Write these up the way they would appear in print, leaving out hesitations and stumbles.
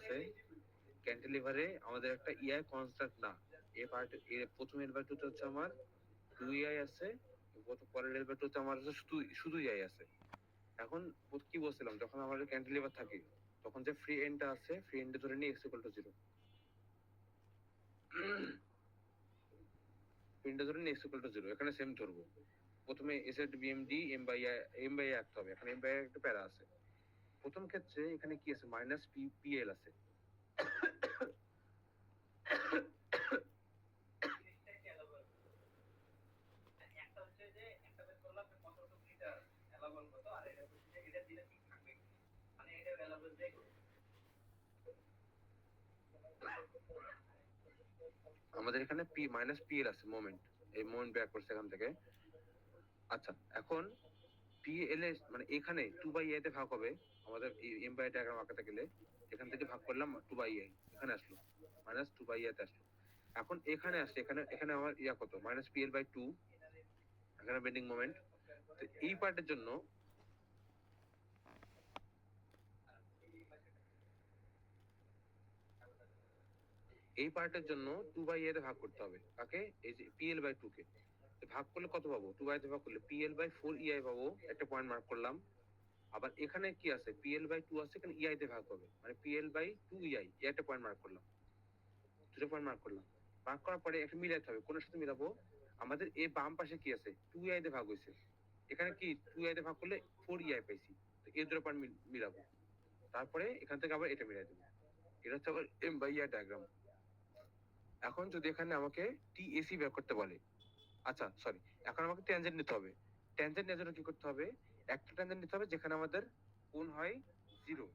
আছে ক্যান্টিলিভারে আমাদের একটা ইআই কনস্ট্যান্ট না, এ পার্ট এর প্রথম এল বাই টু তে হচ্ছে আমার 2 ইআই আছে, পরের এল বাই টু তে আমার শুধু শুধু ইআই আছে। এখন কি বলছিলাম, যখন আমাদের ক্যান্টিলিভার থাকে তখন যে ফ্রি এন্ডটা আছে, ফ্রি এন্ডে ধরে নিই এক্স ইকুয়াল টু 0, ফ্রি এন্ডে ধরে নিই এক্স ইকুয়াল টু 0, এখানে সেম ধরবো। প্রথমে এস এট বিএমডি এম বাই আঁকতে হবে, এখন এম বাই একটা প্যারা আছে। প্রথম ক্ষেত্রে এখানে কি আছে, মাইনাস পিএল আছে। আমাদের এখানে পি মাইনাস পিএল আছে মোমেন্ট, এই মোমেন্ট ব্যাক করছে এখান থেকে। আচ্ছা, এখন পিএল এ মানে এখানে 2/a তে ভাগ হবে আমাদের এই এম বাই ডায়াগ্রাম আঁকাতে গেলে, এখান থেকে ভাগ করলাম 2/a, এখানে আসলো মাইনাস 2/a তে আসলো। এখন এখানে আসছে, এখানে এখানে আমার ইয়া কত, মাইনাস পিএল বাই 2, এখানে বেন্ডিং মোমেন্ট। তো এই পার্টের জন্য এই পার্টের জন্য 2/a তে ভাগ করতে হবে কাকে, এই যে পিএল বাই 2 কে। ভাগ করলে কত পাবো, 2/a তে ভাগ করলে পিএল বাই 4 ইআই পাবো, একটা পয়েন্ট মার্ক করলাম। আবার এখানে কি আছে, পিএল বাই 2 আছে, এখানে ইআই তে ভাগ হবে, মানে পিএল বাই 2 ইআই, একটা পয়েন্ট মার্ক করলাম, দুটো পয়েন্ট মার্ক করলাম। মার্ক করার পরে একটা মিলাইতে হবে, কোনের সাথে মিলাবো, আমাদের এই বাম পাশে কি আছে, 2 ইআই তে ভাগ হয়েছে, এখানে কি 2 ইআই তে ভাগ করলে 4 ইআই পাইছি, তো এই দুটো পয়েন্ট মিলাবো, তারপরে এখান থেকে আবার এটা মিলাই দেবো। এটা হচ্ছে আবার এম বাই ইআই ডায়াগ্রাম। এখন যদি এখানে আমাকে টিএসি বের করতে বলে, আচ্ছা সরি, এখন আমাকে ট্যানজেন্ট নিতে হবে। ট্যানজেন্ট নেওয়ার জন্য কি করতে হবে, একটা ট্যানজেন্ট নিতে হবে যেখানে আমাদের কোণ হয় 0,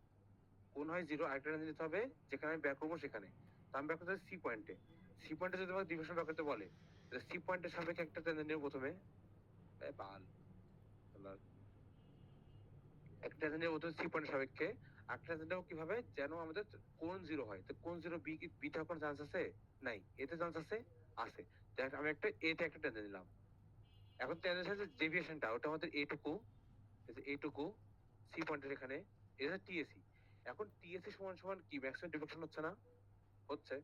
কোণ হয় 0, আরেকটা ট্যানজেন্ট নিতে হবে যেখানে আমি বের করবো সেখানে। তো আমি বের করতে সি পয়েন্টে, সি পয়েন্টে যদি আমাকে ডিভিশন বের করতে বলে, তাহলে সি পয়েন্টের সাপেক্ষে একটা ট্যানজেন্ট নেব প্রথমে, বাল একটা ট্যানজেন্ট নেব প্রথমে সি পয়েন্টের সাপেক্ষে, আরেকটা ট্যানজেন্ট নেব কিভাবে, যেন আমাদের কোণ 0 হয়। তো কোণ 0 বি তে হওয়ার চান্স আছে নাই, এতে চান্স আছে আছে। দেখ আমি একটা এতে একটা ট্যানজেন্ট নিলাম। এখন ট্যানজেন্ট যে ডেভিয়েশনটা ওটা আমাদের এইটুকু, এইটুকু সি পয়েন্টের এখানে, এটা টিএসি। এখন টিএসি সমান সমান কি, ম্যাক্সিমাম ডিফ্লেকশন হচ্ছে না, হচ্ছে।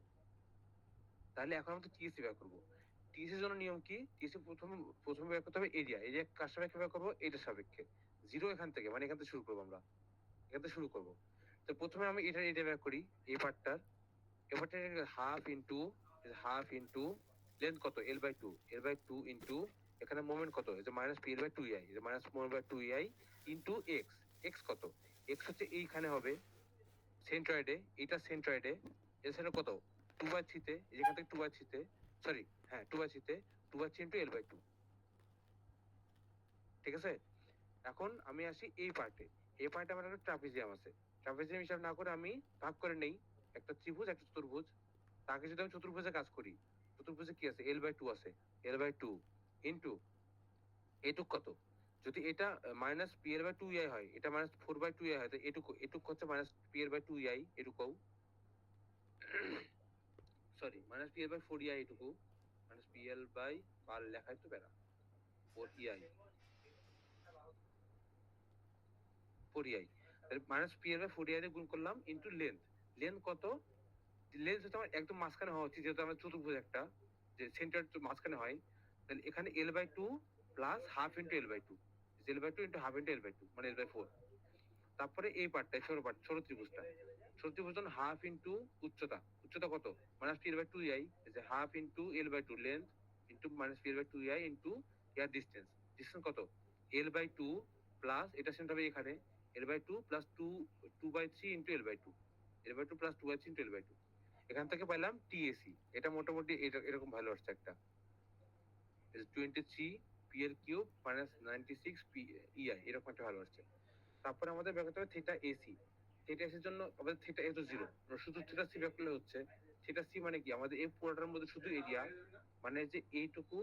তাহলে এখন আমরা টিএসি বের করবো। টিএসি এর জন্য নিয়ম কি, টিএসি প্রথমে বের করতে হবে এরিয়া, এরিয়া কার সাপেক্ষে বের করবো, এটার সাপেক্ষে। 0 এখান থেকে, মানে এখান থেকে শুরু করবো আমরা, এখান থেকে শুরু করবো। তো প্রথমে আমি এটা বের করি, এই পার্টটার, এবারটা হাফ ইন্টু লেন্থ কত, এল বাই টু ইন্টু এখানে মোমেন্ট কত, এই যে minus P L by two EI, minus moment by 2 EI into X. X কত, এক্স হচ্ছে এইখানে হবে সেন্ট্রয়েডে, এটা সেন্ট্রয়েডে, এর সাথে কত 2/3, যেখান থেকে 2/3, সরি হ্যাঁ 2/3, 2/3 ইন্টু এল বাই 2, ঠিক আছে। এখন আমি আসি এই পার্টে, এই পার্টে আমার একটা ট্রাপিজিয়াম আছে, ট্রাপিজিয়াম হিসাব না করে আমি ভাগ করে নেই, একটা ত্রিভুজ একটা চতুর্ভুজ। তাকে যদি আমি চতুর্ভুজে কাজ করি, চতুর্ভুজে কি আছে, এল বাই 2 আছে, এল বাই 2 ইন্টু এটুক কত, যদি এটা মাইনাস পি এল বাই 2 ইআই হয়, এটা মাইনাস 4/2 ইআই হয়, তো এটুকু এটুক হচ্ছে minus P L by 2 EI, এটুকু sorry minus P L by 4 EI, এটুকু মাইনাস পি এল বাই, আর লেখাই তো বেড়া 4 EI, 4 EI, minus P L by 4 EI দিয়ে গুণ করলাম ইন্টু লেন্থ। লেন্থ কত, লেন্স হচ্ছে আমার একদম মাঝখানে হওয়া উচিত, যেহেতু আমার চতুর্ভুজ একটা, যে সেন্টার মাঝখানে হয়, তাহলে এখানে L by 2 plus half into L by 2, L by 2 into half into L by 2 মানে এল বাই 4। তারপরে এই পার্টটা ছোট পার্ট, ছোট ত্রিভুজটা, ছোট ত্রিভুজ হাফ ইন্টু উচ্চতা, উচ্চতা কত, minus P L by 2 EI, half into L by 2 length into minus P L by 2 EI into year distance, distance কত, এল বাই 2 প্লাস এটা সেন্টার হবে এখানে, L by 2 plus 2/3 into L by 2, L by 2 plus 2/3 into L by 2। এখান থেকে পাইলাম TAC, এটা মোটামুটি এটা এরকম ভ্যালু আসছে একটা, 23 পিএল কিউব মাইনাস 96 পি ইআই, এরকম একটা ভ্যালু আসছে। তারপরে আমাদের বের করতে হবে থিটা এসি, থিটা এসির জন্য আমাদের থিটা এ তো 0, শুধু থিটা সি বের করলে হচ্ছে। থিটা সি মানে কি, আমাদের এই পুরোটার মধ্যে শুধু এরিয়া, মানে যে এইটুকু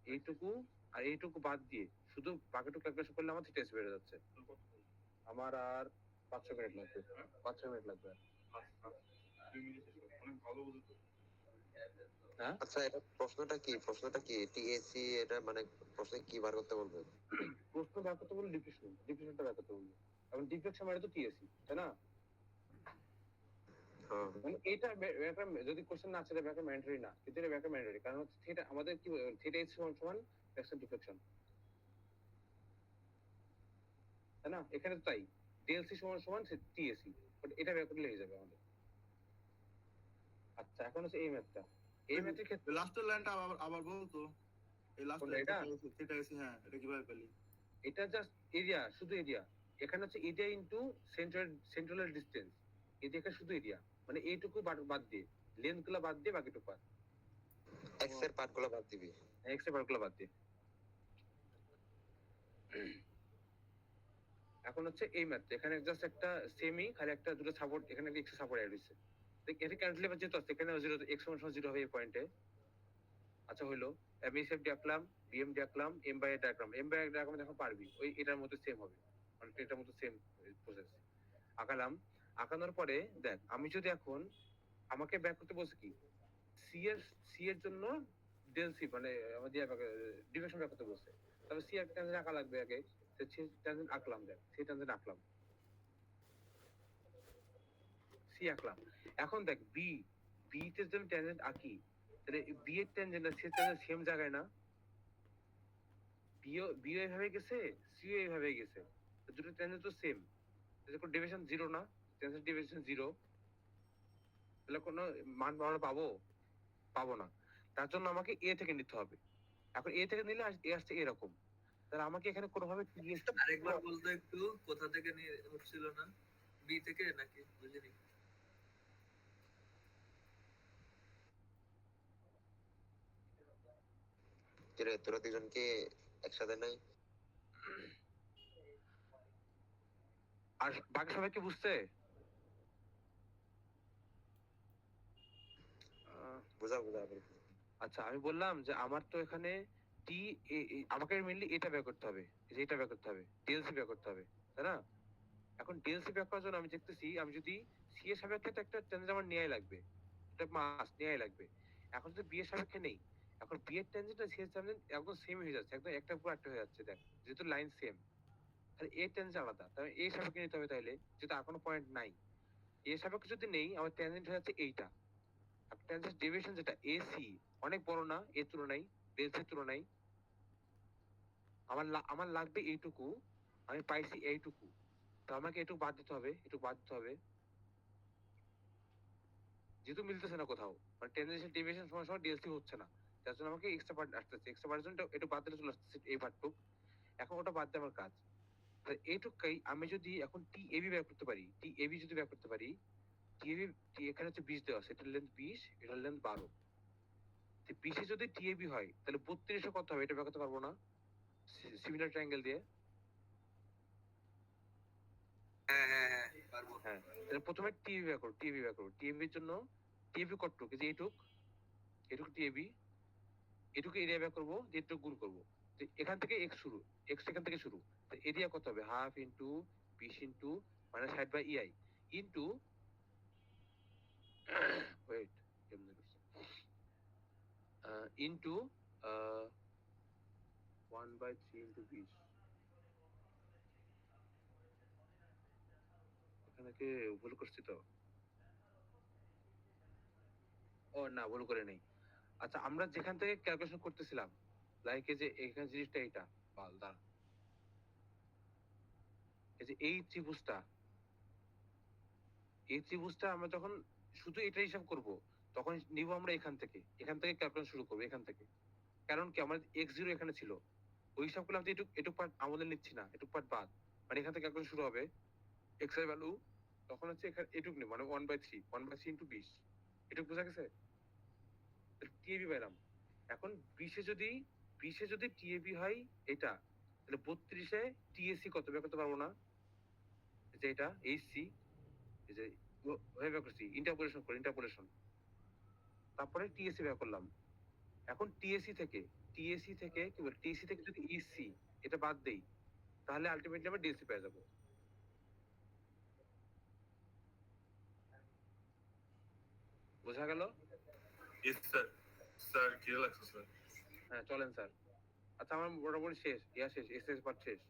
এইটুকু আর এইটুকু বাদ দিয়ে শুধু বাকিটুকু ক্যালকুলেশন করলে আমার থিটা এসি বেড়ে যাচ্ছে। আমার আর 500 মিনিট লাগবে, 5-6 মিনিট লাগবে আর। হ্যাঁ আচ্ছা, এটা প্রশ্নটা কি টিএসসি, এটা মানে প্রশ্ন কি বার করতে বলবে? প্রশ্ন বার করতে বললে ডিফ্লেকশনটা বার করতে বলবে, এখন ডিফ্লেকশন মানে তো টিএসি, তাই না? মানে এটা একটা যদি কোশ্চেন না আসলে ব্যাপারটা ম্যান্ডেটরি না, কিন্তু এটা ব্যাপারটা ম্যান্ডেটরি, কারণ হচ্ছে থিটা আমাদের কি থিটা ইজ সমান সমান ফ্র্যাকশন ডিফ্লেকশন, তাই না? এখানে তো তাই, ডেল সি সমান সমান টিএসি, বাট এটা ব্যাপারটা লেগে যাবে আমাদের। আচ্ছা এখন হচ্ছে এই ম্যাথটা, এই ম্যাথের ক্ষেত্রে লাস্টের লাইনটা আবার আবার বলতো, এই লাস্ট কোনটা এটা? সেটা এসে, হ্যাঁ এটা কিভাবে পেলি? এটা জাস্ট এরিয়া, শুধু এরিয়া। এখানে হচ্ছে এরিয়া ইনটু সেন্ট্রাল ডিসটেন্স, এদিকে শুধু এরিয়া, মানে এইটুকু বাদ দিয়ে, লেন্থ গুলো বাদ দিয়ে বাকিটুকু পার, এক্স এর পার্টগুলো বাদ দিবি। এক্স এর পার্টগুলো বাদ দিয়ে। এখন হচ্ছে এই ম্যাথ, এখানে জাস্ট একটা সেমি খালি একটা দুটো সাপোর্ট, এখানে একটা এক্সট্রা সাপোর্ট অ্যাড হইছে, এটা ক্যান্টিলিভার যেহেতু আছে এখানে 0 এক্স সমান সমান 0 হবে এই পয়েন্টে। আচ্ছা হইলো, আমি সেফ ডাকলাম, বিএম ডাকলাম, M by diagram, M by diagram দেখো পারবি, ওই এটার মতো সেম হবে, মানে এটার মতো সেম প্রসেস আঁকালাম। আঁকানোর পরে দেখ, আমি যদি এখন, আমাকে ব্যাক করতে বলছে কি, সি এর জন্য ডেল সি, মানে আমাদের ডিরেকশন ব্যাক করতে বলছে, তবে সি একটা ট্যানজেন্ট আঁকা লাগবে আগে, ট্যানজেন্ট আঁকলাম, দেখ সেই ট্যানজেন্ট আঁকলাম, সি আঁকলাম। এখন দেখ বি, বি তে যদি আমি ট্যানজেন্ট আঁকি, তাহলে বি এর ট্যানজেন্ট আর সি এর ট্যানজেন্ট সেম জায়গায় না, বিও এইভাবে গেছে, সিও এইভাবে গেছে, তো দুটো ট্যানজেন্ট তো সেম, কোনো ডেভিয়েশন জিরো না, ট্যানজেন্ট ডেভিয়েশন জিরো, তাহলে কোনো মান আমরা পাবো না। তার জন্য আমাকে এ থেকে নিতে হবে। এখন এ থেকে নিলে এ আসছে এরকম, তাহলে আমাকে এখানে কোনোভাবে আরেকবার বলতো একটু, কোথা থেকে নিয়ে হচ্ছিল না, বি থেকে নাকি বুঝিনি? কিরে তোরা দুজন কি একসাথে নাই? আর বাকি সবাই কি বুঝছে? বুঝা বুঝা। আচ্ছা আমি বললাম যে আমার তো এখানে টি, আমাকে মেইনলি এটা বের করতে হবে, যে এটা বের করতে হবে, ডিএলসি বের করতে হবে, তাই না? এখন ডিএলসি বের করার জন্য আমি দেখতেছি, আমি যদি সি এর সাপেক্ষে তো একটা টেনজেন্ট আমার নেয়াই লাগবে, এটা মাস নেয়াই লাগবে। এখন যদি বি এর সাপেক্ষে নেই, এখন বি এর টেনজেন্ট আর সি এর টেনজেন্ট একদম সেম হয়ে যাচ্ছে, একদম একটা পুরো একটা হয়ে যাচ্ছে, দেখ যেহেতু লাইন সেম, তাহলে এ টেনজেন্ট আলাদা, তাহলে এই সাপেক্ষে নিতে হবে, তাইলে যেহেতু আর কোনো পয়েন্ট নাই, এর সাপেক্ষে যদি নেই, আমার টেনজেন্ট হয়ে যাচ্ছে এইটা, আর টেনজেন্ট ডেভিয়েশন যেটা এসি অনেক বড় না এর তুলনায়, ডেলসির তুলনায়, আমার লাগবে এইটুকু, আমি পাইছি এইটুকু, তো আমাকে এটুকু বাদ দিতে হবে, এটুকু বাদ দিতে হবে, যেহেতু মিলতেছে না কোথাও, মানে টেনজেন্সিয়াল ডেভিয়েশন সমান সমান ডিএলসি হচ্ছে না, তার জন্য আমাকে এক্সট্রা পার্ট আসতেছে, এক্সট্রা পার্টের জন্য একটু বাদ দিলে চলে আসতেছে এই পার্টটুক। এখন ওটা বাদ দিয়ে আমার কাজ, তাহলে এইটুকাই আমি যদি এখন টি এবি বের করতে পারি, টি এবি যদি বের করতে পারি, টি এবি, এখানে হচ্ছে 20 দেওয়া আছে, এটার লেন্থ 20, এটার লেন্থ 12, 20 যদি টি এবি হয় তাহলে 32 কত হবে, এটা বের করতে পারবো না সিমিলার ট্রায়াঙ্গেল দিয়ে? হ্যাঁ হ্যাঁ হ্যাঁ পারবো। হ্যাঁ, তাহলে প্রথমে টিএবি বের করো, টিএবি বের করো, টিএবির জন্য টিএবি কতটুকু, যে এটুক টিএবি, এটুকু এরিয়া বের করবো, এটুকু গুণ করবো, তো এখান থেকে এক্স শুরু, এক্স এখান থেকে শুরু, তো এরিয়া কত হবে, হাফ ইন্টু 20 ইন্টু মানে 60/EI ইন্টু ওয়েট কেমনে করছে, ইন্টু 1/3 ইন্টু 20, এখানে কি ভুল করছি তো? ও না, ভুল করে নেই। আচ্ছা আমরা যেখান থেকে ক্যালকুলেশন করতেছিলাম, লাইক এই যে এখানে জিনিসটা এইটা, দাঁড়া, এই যে এই ত্রিভুজটা আমরা যখন শুধু এটা হিসাব করব, তখন নিব আমরা এখান থেকে ক্যালকুলেশন শুরু করবো, এখান থেকে। কারণ কি, আমার x0 এখানে ছিল, ওই হিসাব করলে আমি এটুক পার্ট আমাদের নিচ্ছি না, এটুক পার্ট বাদ, মানে এখান থেকে ক্যালকুলেশন শুরু হবে, x এর ভ্যালু তখন হচ্ছে এখানে এটুক নেই, মানে 1/3 ইন্টু 20, এটুক বোঝা গেছে? টিএবি পাইলাম। এখন 20 যদি টিএবি হয় এটা, তাহলে 32-এ টিএসি কত বের করতে পারবো না, যে এটা এইচসি, এই যে হয়ে বের করছি, ইন্টারপোলেশন, তারপরে টিএসসি বের করলাম। এখন টিএসসি থেকে কি বল, টিএসসি থেকে যদি ইসি এটা বাদ দেই, তাহলে আলটিমেটলি আমরা ডিএসসি পেয়ে যাবো। বোঝা গেল? Yes sir. স্যার কি লাগছে স্যার? হ্যাঁ চলেন স্যার। আচ্ছা আমার মোটামুটি শেষ, শেষ, এসএস পার্ট শেষ,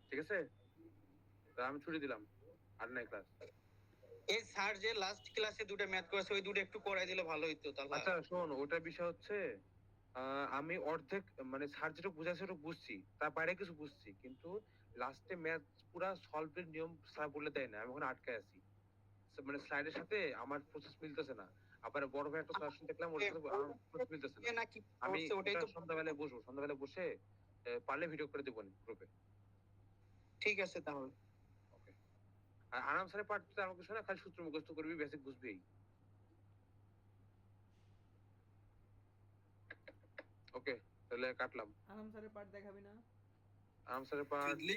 ঠিক আছে? তা আমি ছুটি দিলাম, আর নাই ক্লাস। এই স্যার যে লাস্ট ক্লাসে দুটো ম্যাথ করেছে ওই দুটো একটু করাই দিলে ভালো হইতো তাহলে। আচ্ছা শোন, ওটা বিষয় হচ্ছে আমি অর্ধেক মানে স্যার যেটা বুঝাইছে ওটা বুঝছি, তার বাইরে কিছু বুঝছি, কিন্তু লাস্টে ম্যাথ পুরা সলভের নিয়ম স্যার বলে দেয় না, আমি ওখানে আটকায় আছি। মানে স্লাইডের সাথে আমার প্রসেস মিলতেছে না। আবার বড় ভাই একটা সাজেশন দেখলাম, ওর সাথে আমার প্রসেস মিলতেছে না। নাকি আমি পড়ছে ওটাই তো। সন্ধ্যাবেলায় বসবো, সন্ধ্যাবেলায় বসে পারলে ভিডিও করে দেবো গ্রুপে। ঠিক আছে তাহলে। ওকে। আর আরাম স্যারের পার্টতে আমাকে শোনা, খালি সূত্র মুখস্থ করবি, বেসিক বুঝবি। ওকে, তাহলে কাটলাম। আরাম স্যারের পার্ট দেখাবি না? আরাম স্যারের পার্ট বুঝলি?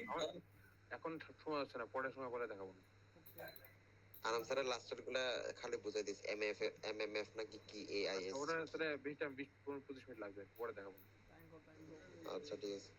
এখন সময় হচ্ছে না, পরে সময় করে দেখাবো না। আরাম স্যারের লাস্টের গুলা খালি বুঝাই দিস, এমএমএফ নাকি কি এআইএস। ওটা তাহলে 20 25 মিনিট লাগবে, পরে দেখাবো না। টাইম কত? আচ্ছা ঠিক আছে।